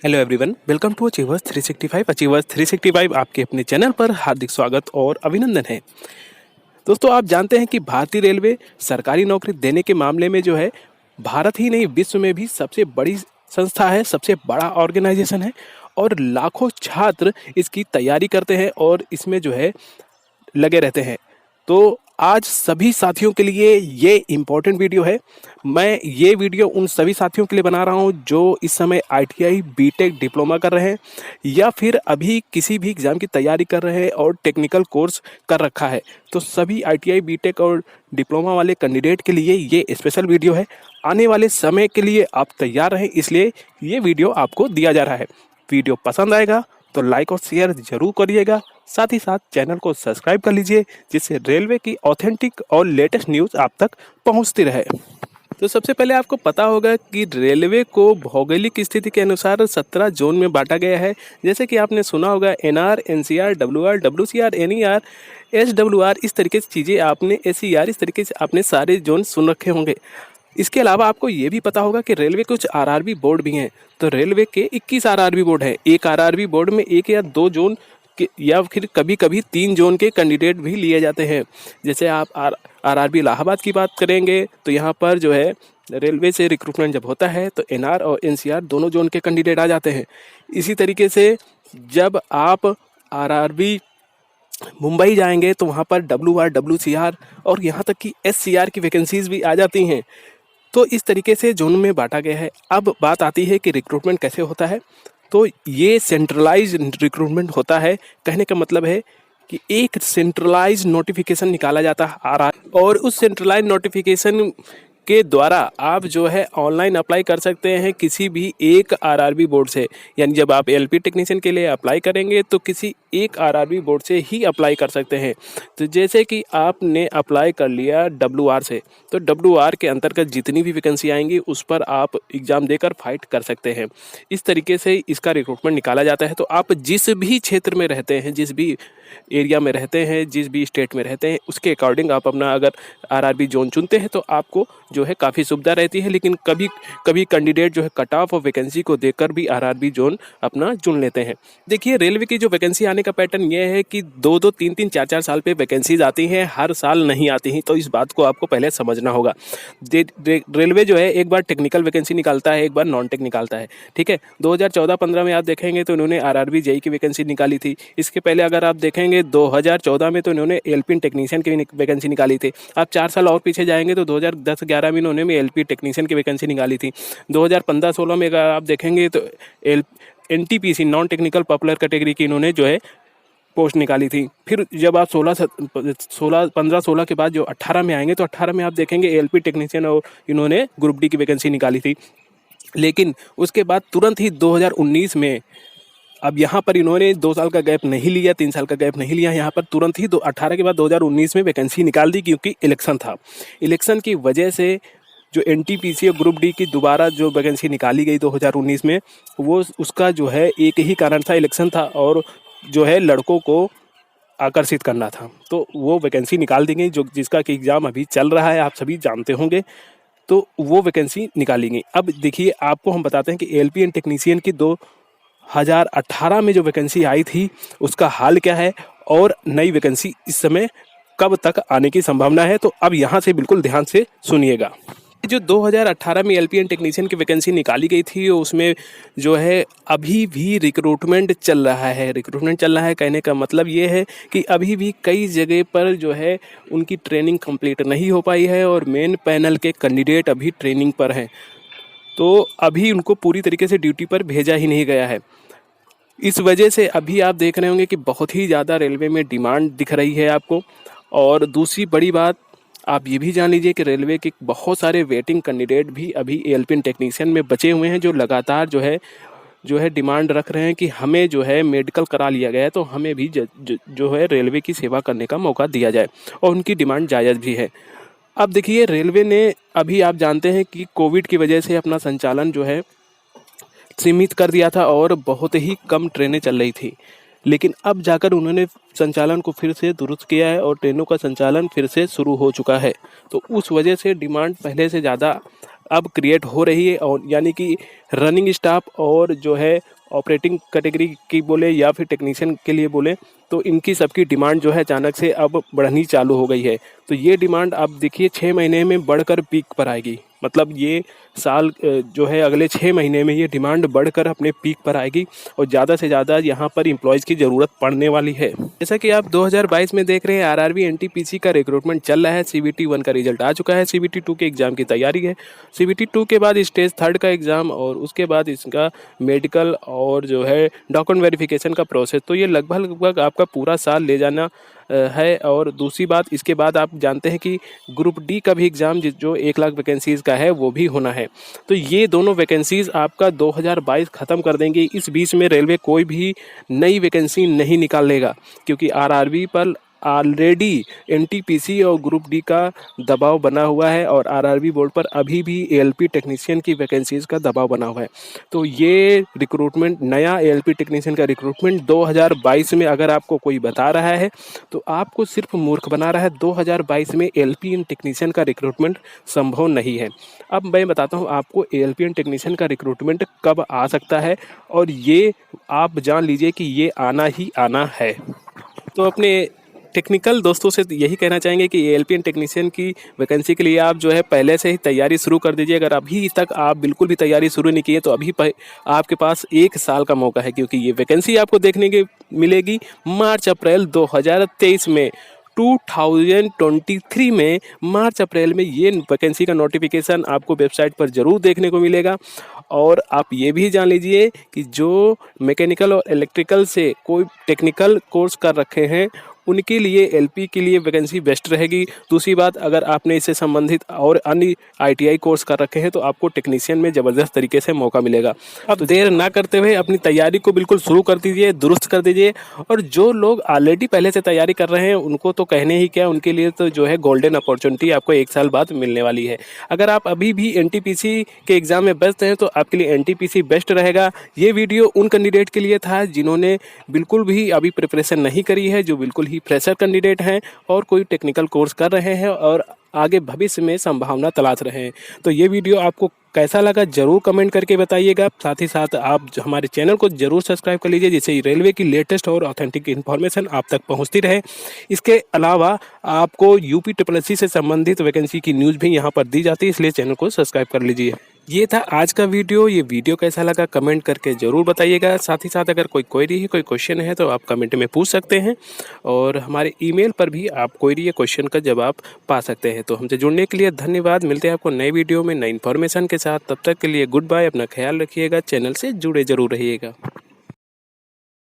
Hello everyone, welcome to Achievers 365। Achievers 365 आपके अपने channel पर हार्दिक स्वागत और अभिनंदन है। दोस्तों, आप जानते हैं कि भारतीय रेलवे सरकारी नौकरी देने के मामले में जो है भारत ही नहीं विश्व में भी सबसे बड़ी संस्था है, सबसे बड़ा ऑर्गेनाइजेशन है और लाखों छात्र इसकी तैयारी करते हैं और इसमें जो है लगे रहते हैं। तो आज सभी साथियों के लिए ये इम्पोर्टेंट वीडियो है। मैं ये वीडियो उन सभी साथियों के लिए बना रहा हूँ जो इस समय आईटीआई, बीटेक, डिप्लोमा कर रहे हैं या फिर अभी किसी भी एग्ज़ाम की तैयारी कर रहे हैं और टेक्निकल कोर्स कर रखा है। तो सभी आईटीआई, बीटेक और डिप्लोमा वाले कैंडिडेट के लिए ये स्पेशल वीडियो है। आने वाले समय के लिए आप तैयार रहें, इसलिए ये वीडियो आपको दिया जा रहा है। वीडियो पसंद आएगा तो लाइक और शेयर जरूर करिएगा। साथ ही साथ चैनल को सब्सक्राइब कर लीजिए, जिससे रेलवे की ऑथेंटिक और लेटेस्ट न्यूज़ आप तक पहुंचती रहे। तो सबसे पहले आपको पता होगा कि रेलवे को भौगोलिक स्थिति के अनुसार 17 जोन में बांटा गया है। जैसे कि आपने सुना होगा NR, NCR, WR, WCR, NER, SWR, इस तरीके से चीज़ें आपने, एसईआर, इस तरीके से आपने सारे जोन सुन रखे होंगे। इसके अलावा आपको ये भी पता होगा कि रेलवे कुछ आरआरबी बोर्ड भी हैं। तो रेलवे के 21 आरआरबी बोर्ड हैं। एक आरआरबी बोर्ड में एक या दो जोन के या फिर कभी कभी 3 जोन के कैंडिडेट भी लिए जाते हैं। जैसे आप आरआरबी इलाहाबाद की बात करेंगे तो यहाँ पर जो है रेलवे से रिक्रूटमेंट जब होता है तो एनआर और एनसीआर दोनों जोन के कैंडिडेट आ जाते हैं। इसी तरीके से जब आप आरआरबी मुंबई जाएंगे तो वहाँ पर डब्ल्यूआर, डब्ल्यूसीआर और यहाँ तक कि एससीआर की वैकेंसीज भी आ जाती हैं। तो इस तरीके से जोन में बांटा गया है। अब बात आती है कि रिक्रूटमेंट कैसे होता है। तो ये सेंट्रलाइज रिक्रूटमेंट होता है। कहने का मतलब है कि एक सेंट्रलाइज नोटिफिकेशन निकाला जाता है आरआर, और उस सेंट्रलाइज नोटिफिकेशन के द्वारा आप जो है ऑनलाइन अप्लाई कर सकते हैं किसी भी एक आरआरबी बोर्ड से। यानी जब आप एलपी टेक्नीशियन के लिए अप्लाई करेंगे तो किसी एक आरआरबी बोर्ड से ही अप्लाई कर सकते हैं। तो जैसे कि आपने अप्लाई कर लिया डब्ल्यूआर से, तो डब्ल्यूआर के अंतर्गत जितनी भी वैकेंसी आएंगी उस पर आप एग्ज़ाम देकर फाइट कर सकते हैं। इस तरीके से इसका रिक्रूटमेंट निकाला जाता है। तो आप जिस भी क्षेत्र में रहते हैं, जिस भी एरिया में रहते हैं, जिस भी स्टेट में रहते हैं, उसके अकॉर्डिंग आप अपना अगर आरआरबी जोन चुनते हैं तो आपको जो है काफ़ी सुविधा रहती है। लेकिन कभी कभी कैंडिडेट जो है कट ऑफ और वैकेंसी को देखकर भी आरआरबी जोन अपना चुन लेते हैं। देखिए, रेलवे की जो वैकेंसी आने का पैटर्न ये है कि 2-2, 3-3, 4-4 साल पे वैकेंसीज आती हैं, हर साल नहीं आती हैं। तो इस बात को आपको पहले समझना होगा। रेलवे जो है एक बार टेक्निकल वैकेंसी निकालता है, एक बार नॉन टेक निकालता है। ठीक है, 2014-15 में आप देखेंगे तो इन्होंने आरआरबी जेई की वैकेंसी निकाली थी। इसके पहले अगर आप देखेंगे 2014 में तो इन्होंने एलपी टेक्नीशियन की वैकेंसी निकाली थी। आप 4 साल और पीछे जाएंगे तो 2010-11 में इन्होंने एलपी टेक्नीशियन की वैकेंसी निकाली थी। 2015-16 में अगर आप देखेंगे तो NTPC, non technical popular category की इन्होंने जो है पोस्ट निकाली थी। फिर जब आप 15-16 के बाद जो 18 में आएंगे तो 18 में आप देखेंगे एलपी टेक्नीशियन और इन्होंने ग्रुप डी की वैकेंसी निकाली थी। लेकिन उसके बाद तुरंत ही 2019 में, अब यहाँ पर इन्होंने 2 साल का गैप नहीं लिया, 3 साल का गैप नहीं लिया, यहाँ पर तुरंत ही 18 के बाद 2019 में वैकेंसी निकाल दी, क्योंकि इलेक्शन था। इलेक्शन की वजह से जो एनटीपीसी और ग्रुप डी की दोबारा जो वैकेंसी निकाली गई 2019 में, वो उसका जो है एक ही कारण था, इलेक्शन था और जो है लड़कों को आकर्षित करना था। तो वो वैकेंसी निकाल दी गई, जो जिसका कि एग्ज़ाम अभी चल रहा है, आप सभी जानते होंगे। तो वो वैकेंसी निकाली गई। अब देखिए, आपको हम बताते हैं कि एलपी एंड टेक्नीशियन की 2018 में जो वैकेंसी आई थी उसका हाल क्या है और नई वैकेंसी इस समय कब तक आने की संभावना है। तो अब यहाँ से बिल्कुल ध्यान से सुनिएगा। जो 2018 में एलपी एंड टेक्नीशियन की वैकेंसी निकाली गई थी उसमें जो है अभी भी रिक्रूटमेंट चल रहा है। रिक्रूटमेंट चल रहा है कहने का मतलब ये है कि अभी भी कई जगह पर जो है उनकी ट्रेनिंग कंप्लीट नहीं हो पाई है और मेन पैनल के कैंडिडेट अभी ट्रेनिंग पर हैं। तो अभी उनको पूरी तरीके से ड्यूटी पर भेजा ही नहीं गया है। इस वजह से अभी आप देख रहे होंगे कि बहुत ही ज़्यादा रेलवे में डिमांड दिख रही है आपको। और दूसरी बड़ी बात आप ये भी जान लीजिए कि रेलवे के बहुत सारे वेटिंग कैंडिडेट भी अभी एलपी टेक्नीशियन में बचे हुए हैं, जो लगातार जो है डिमांड रख रहे हैं कि हमें जो है मेडिकल करा लिया गया है तो हमें भी जो है रेलवे की सेवा करने का मौका दिया जाए, और उनकी डिमांड जायज़ भी है। अब देखिए, रेलवे ने अभी आप जानते हैं कि कोविड की वजह से अपना संचालन जो है सीमित कर दिया था और बहुत ही कम ट्रेनें चल रही थी। लेकिन अब जाकर उन्होंने संचालन को फिर से दुरुस्त किया है और ट्रेनों का संचालन फिर से शुरू हो चुका है। तो उस वजह से डिमांड पहले से ज़्यादा अब क्रिएट हो रही है, और यानी कि रनिंग स्टाफ और जो है ऑपरेटिंग कैटेगरी की बोले या फिर टेक्नीशियन के लिए बोले, तो इनकी सबकी डिमांड जो है अचानक से अब बढ़नी चालू हो गई है। तो ये डिमांड आप देखिए 6 महीने में बढ़कर पीक पर आएगी। मतलब ये साल जो है अगले 6 महीने में ये डिमांड बढ़कर अपने पीक पर आएगी और ज़्यादा से ज़्यादा यहाँ पर एम्प्लॉयज़ की ज़रूरत पड़ने वाली है। जैसा कि आप 2022 में देख रहे हैं, आरआरबी एनटीपीसी का रिक्रूटमेंट चल रहा है। सीबीटी 1 का रिजल्ट आ चुका है, सीबीटी 2 के एग्ज़ाम की तैयारी है। सीबीटी 2 के बाद स्टेज 3 का एग्ज़ाम और उसके बाद इसका मेडिकल और जो है डॉक्यूमेंट वेरिफिकेशन का प्रोसेस। तो ये लगभग आपका पूरा साल ले जाना है। और दूसरी बात, इसके बाद आप जानते हैं कि ग्रुप डी का भी एग्ज़ाम जो 1 लाख वैकेंसीज़ का है वो भी होना है। तो ये दोनों वैकेंसीज़ आपका 2022 ख़त्म कर देंगे। इस बीच में रेलवे कोई भी नई वैकेंसी नहीं निकाल लेगा, क्योंकि आरआरबी पर ऑलरेडी एनटीपीसी और ग्रुप डी का दबाव बना हुआ है और आरआरबी बोर्ड पर अभी भी एएलपी टेक्नीशियन की वैकेंसीज़ का दबाव बना हुआ है। तो ये रिक्रूटमेंट, नया एएलपी टेक्नीशियन का रिक्रूटमेंट 2022 में अगर आपको कोई बता रहा है तो आपको सिर्फ मूर्ख बना रहा है। 2022 में एएलपी एंड टेक्नीशियन का रिक्रूटमेंट संभव नहीं है। अब मैं बताता हूँ आपको एएलपी एंड टेक्नीशियन का रिक्रूटमेंट कब आ सकता है, और ये आप जान लीजिए कि ये आना ही आना है। तो अपने टेक्निकल दोस्तों से यही कहना चाहेंगे कि एएलपी एंड टेक्नीशियन की वैकेंसी के लिए आप जो है पहले से ही तैयारी शुरू कर दीजिए। अगर अभी तक आप बिल्कुल भी तैयारी शुरू नहीं की है तो अभी आपके पास 1 साल का मौका है, क्योंकि ये वैकेंसी आपको देखने की मिलेगी मार्च अप्रैल 2023 में। 2023 में मार्च अप्रैल में ये वैकेंसी का नोटिफिकेशन आपको वेबसाइट पर ज़रूर देखने को मिलेगा। और आप ये भी जान लीजिए कि जो मैकेनिकल और इलेक्ट्रिकल से कोई टेक्निकल कोर्स कर रखे हैं उनके लिए एलपी के लिए वैकेंसी बेस्ट रहेगी। दूसरी बात, अगर आपने इससे संबंधित और अन्य आईटीआई कोर्स कर रखे हैं तो आपको टेक्नीशियन में ज़बरदस्त तरीके से मौका मिलेगा। अब देर ना करते हुए अपनी तैयारी को बिल्कुल शुरू कर दीजिए, दुरुस्त कर दीजिए। और जो लोग ऑलरेडी पहले से तैयारी कर रहे हैं उनको तो कहने ही क्या, उनके लिए तो जो है गोल्डन अपॉर्चुनिटी आपको 1 साल बाद मिलने वाली है। अगर आप अभी भी एनटीपीसी के एग्ज़ाम में व्यस्त हैं तो आपके लिए एनटीपीसी बेस्ट रहेगा। ये वीडियो उन कैंडिडेट के लिए था जिन्होंने बिल्कुल भी अभी प्रिपरेशन नहीं करी है, जो बिल्कुल ही फ्रेशर कैंडिडेट हैं और कोई टेक्निकल कोर्स कर रहे हैं और आगे भविष्य में संभावना तलाश रहे हैं। तो ये वीडियो आपको कैसा लगा ज़रूर कमेंट करके बताइएगा। साथ ही साथ आप हमारे चैनल को ज़रूर सब्सक्राइब कर लीजिए, जिससे रेलवे की लेटेस्ट और ऑथेंटिक इन्फॉर्मेशन आप तक पहुंचती रहे। इसके अलावा आपको यूपीएससी से संबंधित वैकेंसी की न्यूज़ भी यहां पर दी जाती है, इसलिए चैनल को सब्सक्राइब कर लीजिए। ये था आज का वीडियो। ये वीडियो कैसा लगा कमेंट करके ज़रूर बताइएगा। साथ ही साथ अगर कोई क्वेरी है, कोई क्वेश्चन है तो आप कमेंट में पूछ सकते हैं, और हमारे ईमेल पर भी आप क्वेरी या क्वेश्चन का जवाब पा सकते हैं। तो हमसे जुड़ने के लिए धन्यवाद। मिलते हैं आपको नए वीडियो में नई इन्फॉर्मेशन के साथ। तब तक के लिए गुड बाय। अपना ख्याल रखिएगा, चैनल से जुड़े ज़रूर रहिएगा।